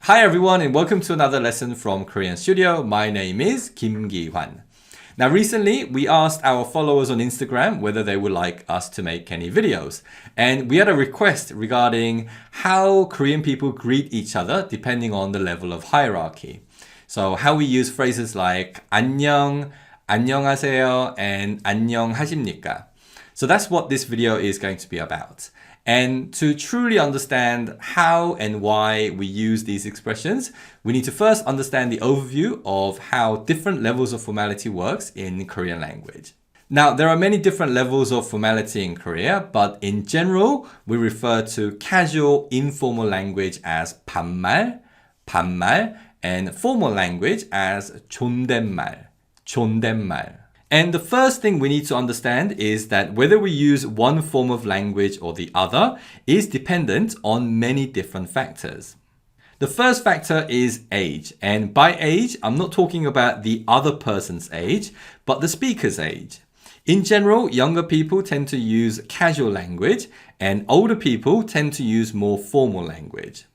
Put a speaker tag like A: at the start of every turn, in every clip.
A: Hi everyone and welcome to another lesson from Korean Studio. My name is Kim Gi-hwan. Now recently we asked our followers on Instagram whether they would like us to make any videos. And we had a request regarding how Korean people greet each other depending on the level of hierarchy. So how we use phrases like 안녕, 안녕하세요 and 안녕하십니까. So that's what this video is going to be about. And to truly understand how and why we use these expressions, we need to first understand the overview of how different levels of formality works in Korean language. Now, there are many different levels of formality in Korea, but in general, we refer to casual, informal language as 반말, 반말, and formal language as 존댓말, 존댓말. And the first thing we need to understand is that whether we use one form of language or the other is dependent on many different factors. The first factor is age. And by age, I'm not talking about the other person's age, but the speaker's age. In general, younger people tend to use casual language and older people tend to use more formal language.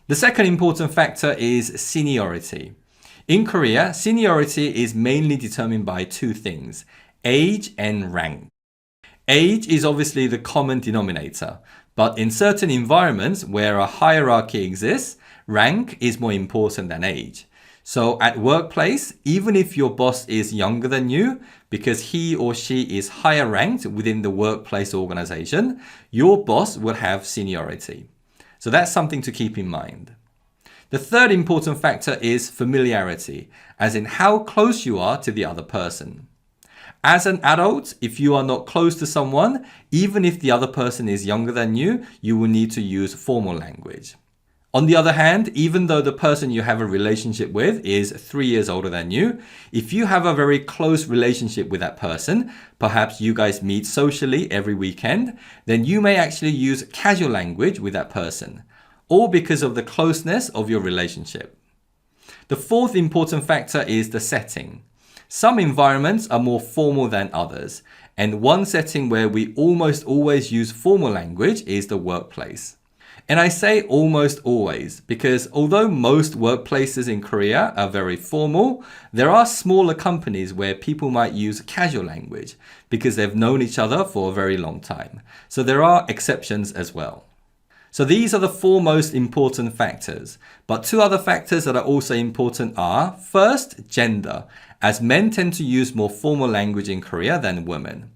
A: The second important factor is seniority. In Korea, seniority is mainly determined by two things, age and rank. Age is obviously the common denominator, but in certain environments where a hierarchy exists, rank is more important than age. So at workplace, even if your boss is younger than you, because he or she is higher ranked within the workplace organization, your boss will have seniority. So that's something to keep in mind. The third important factor is familiarity, as in how close you are to the other person. As an adult, if you are not close to someone, even if the other person is younger than you, you will need to use formal language. On the other hand, even though the person you have a relationship with is 3 years older than you, if you have a very close relationship with that person, perhaps you guys meet socially every weekend, then you may actually use casual language with that person, all because of the closeness of your relationship. The fourth important factor is the setting. Some environments are more formal than others, and one setting where we almost always use formal language is the workplace. And I say almost always because although most workplaces in Korea are very formal, there are smaller companies where people might use casual language because they've known each other for a very long time. So there are exceptions as well. So these are the four most important factors. But two other factors that are also important are, first, gender, as men tend to use more formal language in Korea than women.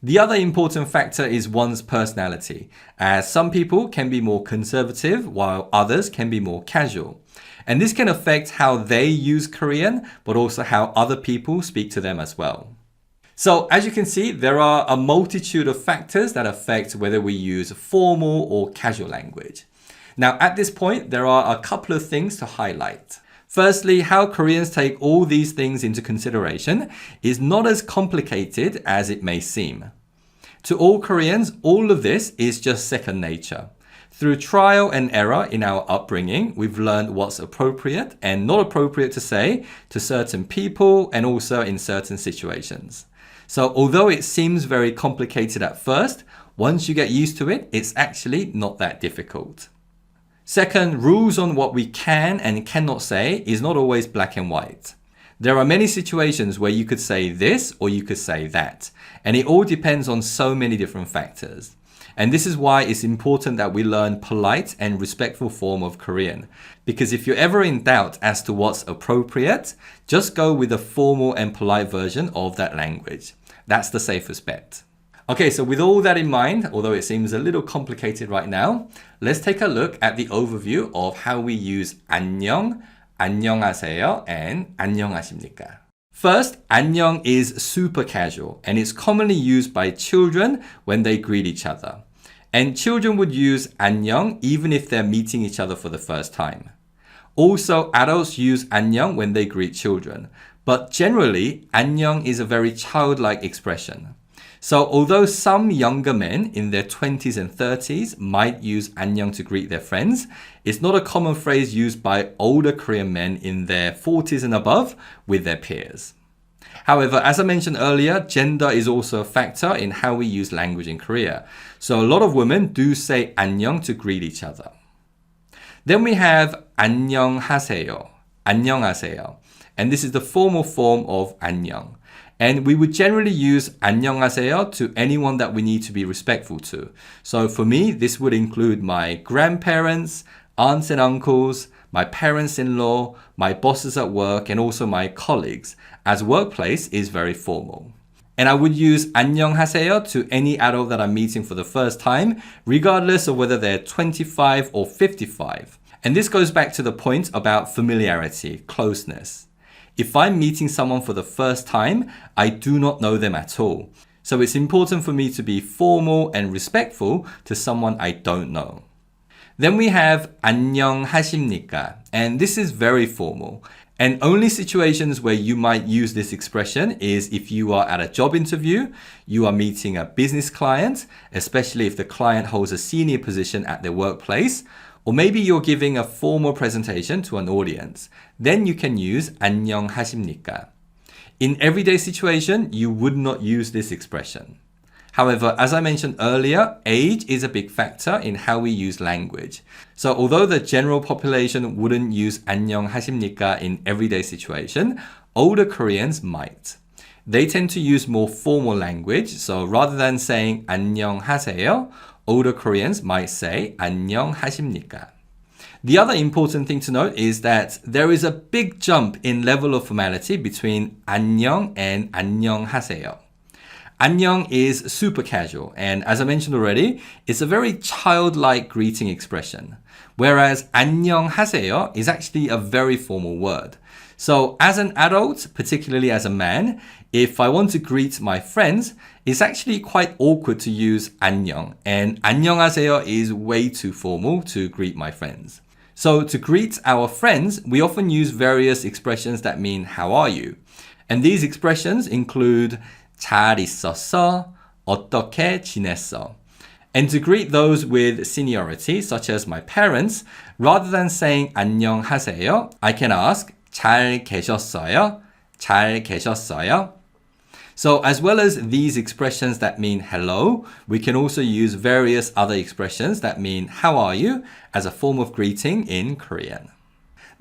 A: The other important factor is one's personality, as some people can be more conservative while others can be more casual. And this can affect how they use Korean, but also how other people speak to them as well. So as you can see, there are a multitude of factors that affect whether we use formal or casual language. Now, at this point, there are a couple of things to highlight. Firstly, how Koreans take all these things into consideration is not as complicated as it may seem. To all Koreans, all of this is just second nature. Through trial and error in our upbringing, we've learned what's appropriate and not appropriate to say to certain people and also in certain situations. So although it seems very complicated at first, once you get used to it, it's actually not that difficult. Second, rules on what we can and cannot say is not always black and white. There are many situations where you could say this or you could say that, and it all depends on so many different factors. And this is why it's important that we learn polite and respectful form of Korean. Because if you're ever in doubt as to what's appropriate, just go with the formal and polite version of that language. That's the safest bet. Okay, so with all that in mind, although it seems a little complicated right now, let's take a look at the overview of how we use 안녕, 안녕하세요, and 안녕하십니까. First, 안녕 is super casual and it's commonly used by children when they greet each other. And children would use 안녕 even if they're meeting each other for the first time. Also, adults use 안녕 when they greet children. But generally, 안녕 is a very childlike expression. So although some younger men in their 20s and 30s might use 안녕 to greet their friends, it's not a common phrase used by older Korean men in their 40s and above with their peers. However, as I mentioned earlier, gender is also a factor in how we use language in Korea. So a lot of women do say 안녕 to greet each other. Then we have 안녕하세요. 안녕하세요. And this is the formal form of 안녕. And we would generally use 안녕하세요 to anyone that we need to be respectful to. So for me, this would include my grandparents, aunts and uncles, my parents-in-law, my bosses at work, and also my colleagues, as workplace is very formal. And I would use 안녕하세요 to any adult that I'm meeting for the first time, regardless of whether they're 25 or 55. And this goes back to the point about familiarity, closeness. If I'm meeting someone for the first time, I do not know them at all. So it's important for me to be formal and respectful to someone I don't know. Then we have 안녕하십니까? And this is very formal. And only situations where you might use this expression is if you are at a job interview, you are meeting a business client, especially if the client holds a senior position at their workplace, or maybe you're giving a formal presentation to an audience. Then you can use 안녕하십니까? In everyday situation, you would not use this expression. However, as I mentioned earlier, age is a big factor in how we use language. So although the general population wouldn't use 안녕하십니까 in everyday situation, older Koreans might. They tend to use more formal language, so rather than saying 안녕하세요, older Koreans might say 안녕하십니까. The other important thing to note is that there is a big jump in level of formality between 안녕 and 안녕하세요. 안녕 is super casual, and as I mentioned already, it's a very childlike greeting expression. Whereas 안녕하세요 is actually a very formal word. So as an adult, particularly as a man, if I want to greet my friends, it's actually quite awkward to use 안녕, and 안녕하세요 is way too formal to greet my friends. So to greet our friends, we often use various expressions that mean how are you? And these expressions include 잘 있었어, 어떻게 지냈어? And to greet those with seniority, such as my parents, rather than saying 안녕하세요, I can ask 잘 계셨어요? 잘 계셨어요? So as well as these expressions that mean hello, we can also use various other expressions that mean how are you as a form of greeting in Korean.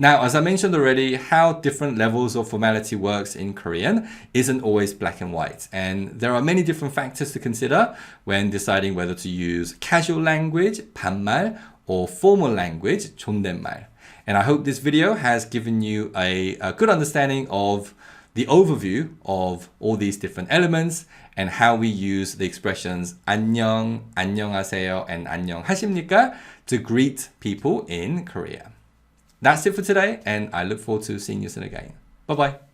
A: Now, as I mentioned already, how different levels of formality works in Korean isn't always black and white. And there are many different factors to consider when deciding whether to use casual language, 반말, or formal language, 존댓말. And I hope this video has given you a good understanding of the overview of all these different elements and how we use the expressions 안녕, 안녕하세요, and 안녕하십니까 to greet people in Korea. That's it for today, and I look forward to seeing you soon again. Bye-bye.